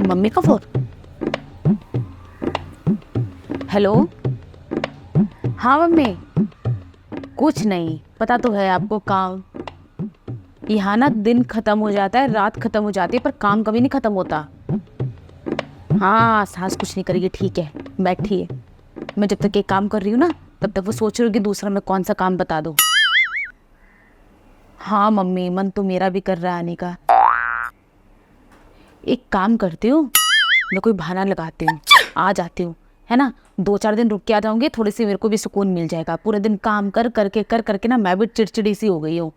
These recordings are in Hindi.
मम्मी का फोन। हेलो। हाँ मम्मी, कुछ नहीं, पता तो है आपको, काम यहाँ ना दिन खत्म हो जाता है, रात खत्म हो जाती है, पर काम कभी नहीं खत्म होता। हाँ, सास कुछ नहीं करेगी, ठीक है, बैठी है। मैं जब तक एक काम कर रही हूँ ना, तब तक वो सोच रही होगी दूसरा मैं कौन सा काम बता दूँ। हाँ मम्मी, मन तो मेरा भी कर रहा है आने का। एक काम करती हूँ, मैं कोई बहाना लगाती हूँ, आ जाती हूँ, है ना। 2-4 दिन रुक के आ जाऊंगी, थोड़ी सी मेरे को भी सुकून मिल जाएगा। पूरे दिन काम कर करके ना मैं भी चिड़चिड़ी सी हो गई हूँ।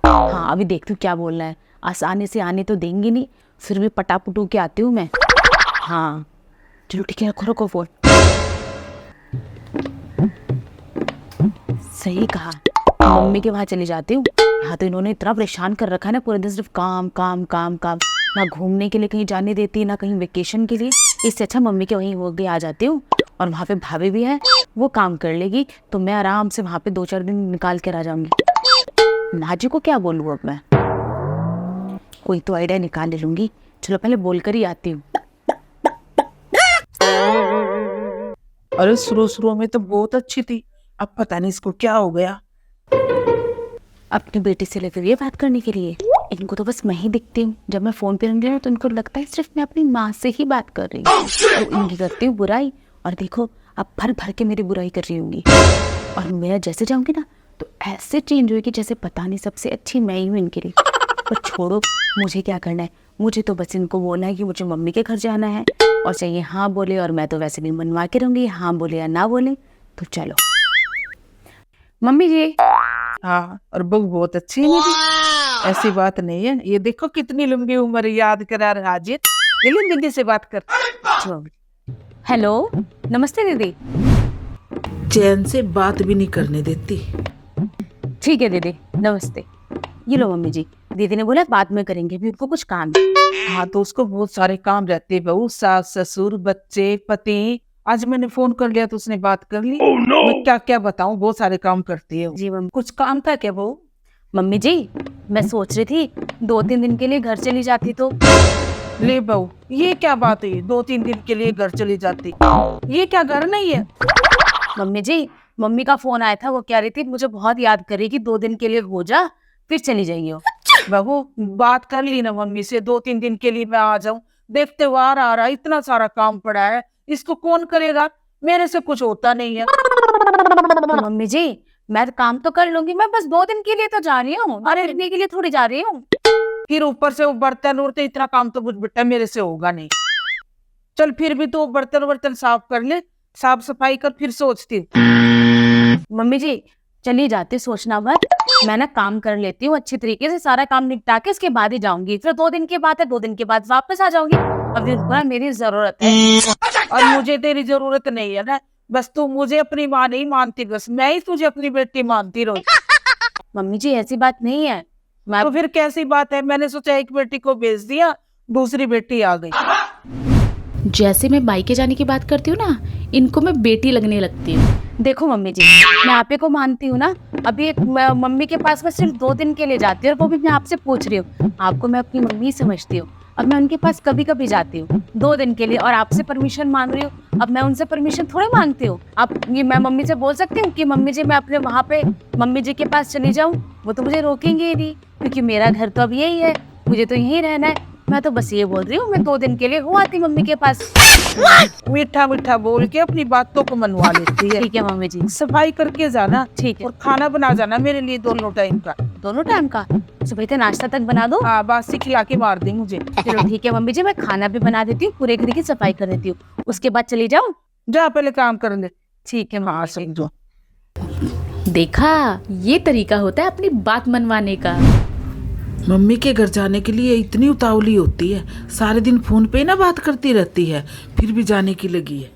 हाँ, अभी देखती हूँ क्या बोलना है। आसानी से आने तो देंगी नहीं, फिर भी पटापुटू के आती हूँ मैं। हाँ चलो ठीक है, रखो रखो फोन। सही कहा, मम्मी के वहाँ चली जाती हूँ। हाँ, तो इन्होंने इतना परेशान कर रखा है ना, पूरे दिन सिर्फ काम काम काम काम। ना घूमने के लिए कहीं जाने देती, ना कहीं वेकेशन के लिए। इससे अच्छा मम्मी के वहीं हो गई आ जाती हूँ, और वहाँ पे भाभी भी है, वो काम कर लेगी, तो मैं आराम से वहाँ पे 2-4 दिन निकाल कर आ जाऊंगी। नाजी को क्या बोलूँ अब मैं, कोई तो आइडिया निकाल ले लूंगी। चलो पहले बोल कर ही आती हूँ। अरे शुरू शुरू में तो बहुत अच्छी थी, अब पता नहीं इसको क्या हो गया। अपनी बेटी से लेकर ये बात करने के लिए, इनको तो बस मैं ही दिखती हूँ। जब मैं फोन पे रहती हूँ तो इनको लगता है सिर्फ मैं अपनी माँ से ही बात कर रही हूँ, और इनकी करती हूँ बुराई। और देखो, अब भर भर के मेरी बुराई कर रही होंगी, और मैं जैसे जाऊंगी ना तो ऐसे चेंज होगी जैसे पता नहीं सबसे अच्छी मैं ही हूँ इनके लिए। पर छोड़ो, मुझे क्या करना है, मुझे तो बस इनको बोलना है कि मुझे मम्मी के घर जाना है, और चाहिए हाँ बोले, और मैं तो वैसे भी मनवा के रहूंगी, हाँ बोले या ना बोले। तो चलो मम्मी जी। हाँ, और बहू बहुत अच्छी है मेरी, ऐसी बात नहीं है। ये देखो कितनी लंबी उम्र याद करा रहा हाजिर। दिल्ली दीदी से बात कर। हेलो, नमस्ते दीदी। चैन से बात भी नहीं करने देती। ठीक है दीदी, नमस्ते। ये लो मम्मी जी, दीदी ने बोला बाद में करेंगे, भी उनको कुछ काम है। हाँ, तो उसको बहुत सारे काम रहते हैं बहू, सास ससुर बच्चे पति। आज मैंने फोन कर लिया तो उसने बात कर ली। मैं क्या क्या बताऊं, बहुत सारे काम करती है वो। जी मम्मी। कुछ काम था क्या बहू? मम्मी जी, मैं सोच रही थी 2-3 दिन के लिए घर चली जाती तो। ले बहू, ये क्या बात है, 2-3 दिन के लिए घर चली जाती? ये क्या घर नहीं है? मम्मी जी, मम्मी का फोन आया था, वो कह रही थी मुझे बहुत याद करेगी, 2 दिन के लिए हो जा, फिर चली जाइए। बहू, बात कर ली ना मम्मी से, 2-3 दिन के लिए मैं आ जाऊं। देखते हुए आ रहा इतना सारा काम पड़ा है, इसको कौन करेगा? मेरे से कुछ होता नहीं है। तो मम्मी जी, मैं काम तो कर लूंगी, मैं बस 2 दिन के लिए तो जा रही हूँ, अरे रहने के लिए थोड़ी जा रही हूँ। फिर ऊपर से वो बर्तन उड़ते, इतना काम तो कुछ बेटा मेरे से होगा नहीं। चल फिर भी तो बर्तन वर्तन साफ कर ले, साफ सफाई कर, फिर सोचती हूँ। मम्मी जी, चली जाती, सोचना मत। मैं ना काम कर लेती हूँ अच्छी तरीके से, सारा काम निपटा के उसके बाद ही जाऊंगी। फिर 2 दिन के बाद है, 2 दिन के बाद वापस आ जाऊंगी। अभी उनको ना मेरी जरूरत है। और मुझे तेरी जरूरत नहीं है ना, बस तू मुझे अपनी माँ नहीं मानती, बस मैं ही तुझे अपनी बेटी मानती रहूं। मम्मी जी ऐसी बात नहीं है। मैं तो फिर कैसी बात है? मैंने सोचा एक बेटी को भेज दिया, दूसरी बेटी आ गई। जैसे मैं मायके जाने की बात करती हूँ ना, इनको मैं बेटी लगने लगती हूँ। देखो मम्मी जी, मैं आप ही को मानती हूँ ना। अभी एक मम्मी के पास मैं सिर्फ 2 दिन के लिए जाती हूँ, और वो भी मैं आपसे पूछ रही हूँ। आपको मैं अपनी मम्मी समझती हूँ। अब मैं उनके पास कभी कभी जाती हूँ 2 दिन के लिए, और आपसे परमिशन मांग रही हूँ। अब मैं उनसे परमिशन थोड़ी मांगती हूँ। आप ये मैं मम्मी से बोल सकती हूँ कि मम्मी जी मैं अपने वहाँ पे मम्मी जी के पास चली जाऊँ? वो तो मुझे रोकेंगे ही नहीं, क्योंकि मेरा घर तो अब यही है, मुझे तो यहीं रहना है। मैं तो बस ये बोल रही हूँ, मैं 2 दिन के लिए हो आती मम्मी के पास। मीठा मीठा बोल के अपनी बातों को मनवा लेती है। ठीक है मम्मी जी। सफाई करके जाना, ठीक है। और खाना बना जाना मेरे लिए दोनों टाइम का। दोनों टाइम का? सुबह से नाश्ता तक बना दो। हाँ, बासी खिला के मार दी मुझे। चलो ठीक है मम्मी जी, मैं खाना भी बना देती हूँ, पूरे घर की सफाई कर देती हूँ, उसके बाद चली जाऊँ। जा पहले काम कर ले। ठीक है हाँ मम्मी जी। समझो। देखा, ये तरीका होता है अपनी बात मनवाने का। मम्मी के घर जाने के लिए इतनी उतावली होती है, सारे दिन फोन पे ना बात करती रहती है, फिर भी जाने की लगी है।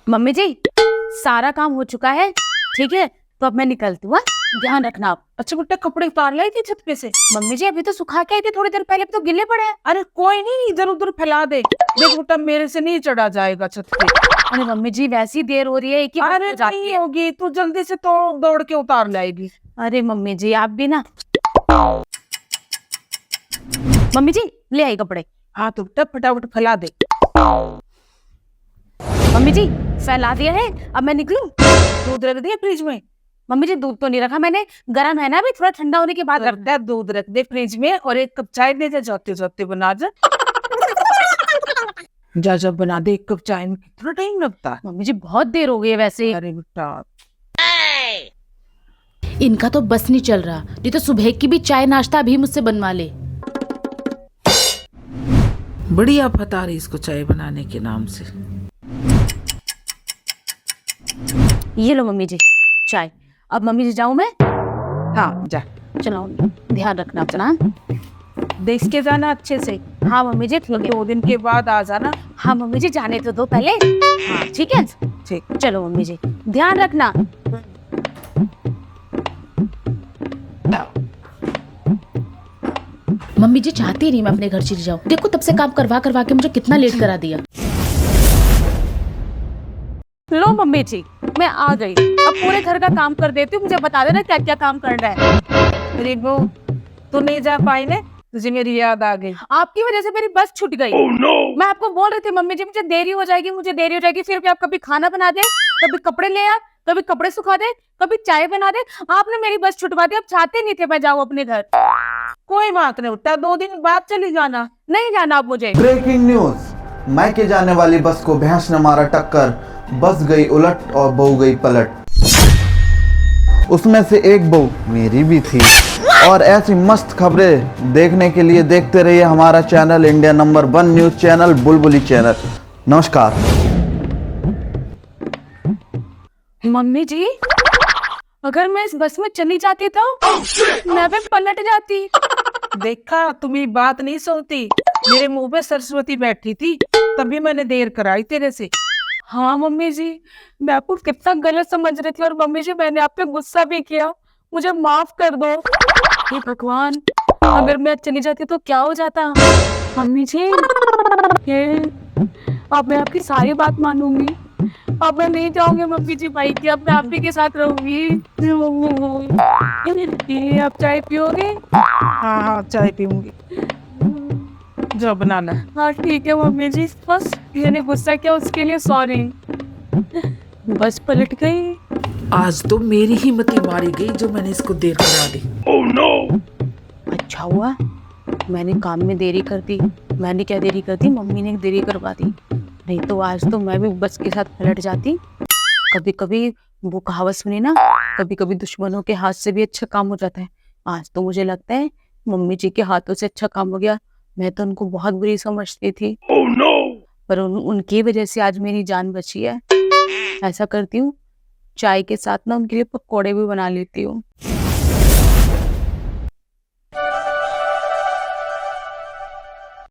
मम्मी जी, सारा काम हो चुका है, ठीक है, तो अब मैं निकलती हूँ, हाँ? ध्यान रखना आप। अच्छा बेटा, कपड़े उतार लाई थी छत पे से? मम्मी जी अभी तो सुखा के आई थी थोड़ी देर पहले, अभी तो गिले पड़े हैं। अरे कोई नहीं, इधर उधर फैला दे। देख बेटा, मेरे से नहीं चढ़ा जाएगा छत पे। अरे मम्मी जी, वैसी देर हो रही है, एक ही अरे बजे जाती नहीं है। होगी, तू जल्दी से तो दौड़ के उतार लाएगी। अरे मम्मी जी, आप भी ना। मम्मी जी ले आई कपड़े। हाँ तो बेटा फटाफट फैला दे। मम्मी जी फैला दिया है, अब मैं निकलूं? दूध रख दिया फ्रिज में? मम्मी जी दूध तो नहीं रखा मैंने, गर्म है ना, अभी थोड़ा ठंडा होने के बाद रख। रख दे, दूध रख दे फ्रिज में और एक कप चाय दे, जा जाते जाते बना जा। जा जा बना दे, एक कप चाय में कितना टाइम लगता है? मम्मी जी बहुत देर हो गई है वैसे। अरे बेटा इनका तो बस नहीं चल रहा, नहीं तो सुबह की भी चाय नाश्ता अभी मुझसे बनवा ले। बड़ी आफत आ रही इसको चाय बनाने के नाम से। ये लो मम्मी जी चाय। अब मम्मी जी जाऊं मैं? हाँ जा, चलो ध्यान रखना अपना। देख के जाना अच्छे से। हाँ मम्मी जी ठीक है। 2 दिन के बाद आ जाना। हाँ मम्मी जी जाने तो दो पहले। हाँ ठीक है, ठीक। चलो मम्मी जी ध्यान रखना। मम्मी जी चाहती नहीं मैं अपने घर चली जाऊं, देखो तब से काम करवा करवा के मुझे कितना लेट करा दिया। लो मम्मी जी मैं आ गई, अब पूरे घर का काम कर देती हूँ, मुझे बता देना क्या क्या काम करना है। रिबो तू नहीं जा पाई ने, तुझे मेरी याद आ गई। आपकी वजह से मेरी बस छूट गई। मैं आपको बोल रही थी मम्मी जी मुझे देरी हो जाएगी, मुझे देरी हो जाएगी, फिर भी आप कभी खाना बना दे, कभी कपड़े ले आ, कभी कपड़े सुखा दे, कभी चाय बना दे। आपने मेरी बस छुटवा दी, अब चाहते नहीं थे मैं जाऊँ अपने घर। कोई बात नहीं बेटा, 2 दिन बाद चली जाना। नहीं जाना अब मुझे। ब्रेकिंग न्यूज, मायके जाने वाली बस को भैंस ने मारा टक्कर, बस गई उलट और बहू गई पलट। उसमें से एक बहू मेरी भी थी। और ऐसी मस्त खबरें देखने के लिए देखते रहिए हमारा channel, India number 1 news channel बुलबुली चैनल। नमस्कार। मम्मी जी अगर मैं इस बस में चली जाती तो मैं भी पलट जाती। देखा तुम्हें बात नहीं सुनती, मेरे मुंह पे सरस्वती बैठी थी तभी मैंने देर कराई तेरे से। हाँ मम्मी जी मैं आपको कितना गलत समझ रही थी, और मम्मी जी मैंने आप पे गुस्सा भी किया, मुझे माफ कर दो। हे भगवान अगर मैं चली जाती तो क्या हो जाता। मम्मी जी ये अब मैं आपकी सारी बात मानूंगी, अब मैं नहीं जाऊंगी मम्मी जी भाई की, अब मैं आप ही के साथ रहूंगी। ये आप चाय पियोगे? हाँ हाँ चाय पीऊंगी, जो बनाना। हाँ ठीक है मम्मी जी, बस मैंने गुस्सा किया उसके लिए सॉरी। बस पलट गई। आज तो मेरी ही मती मारी गई जो मैंने इसको देर करा दी। Oh no. अच्छा हुआ मैंने काम में देरी कर दी, मैंने क्या देरी कर दी, मम्मी ने देरी करवा दी, नहीं तो आज तो मैं भी बस के साथ पलट जाती। कभी कभी वो कहावत सुनी ना, कभी कभी दुश्मनों के हाथ से भी अच्छा काम हो जाता है। आज तो मुझे लगता है मम्मी जी के हाथों से अच्छा काम हो गया। मैं तो उनको बहुत बुरी समझती थी, ओह नो। पर उनकी वजह से आज मेरी जान बची है। ऐसा करती हूँ चाय के साथ ना उनके लिए पकौड़े भी बना लेती हूँ।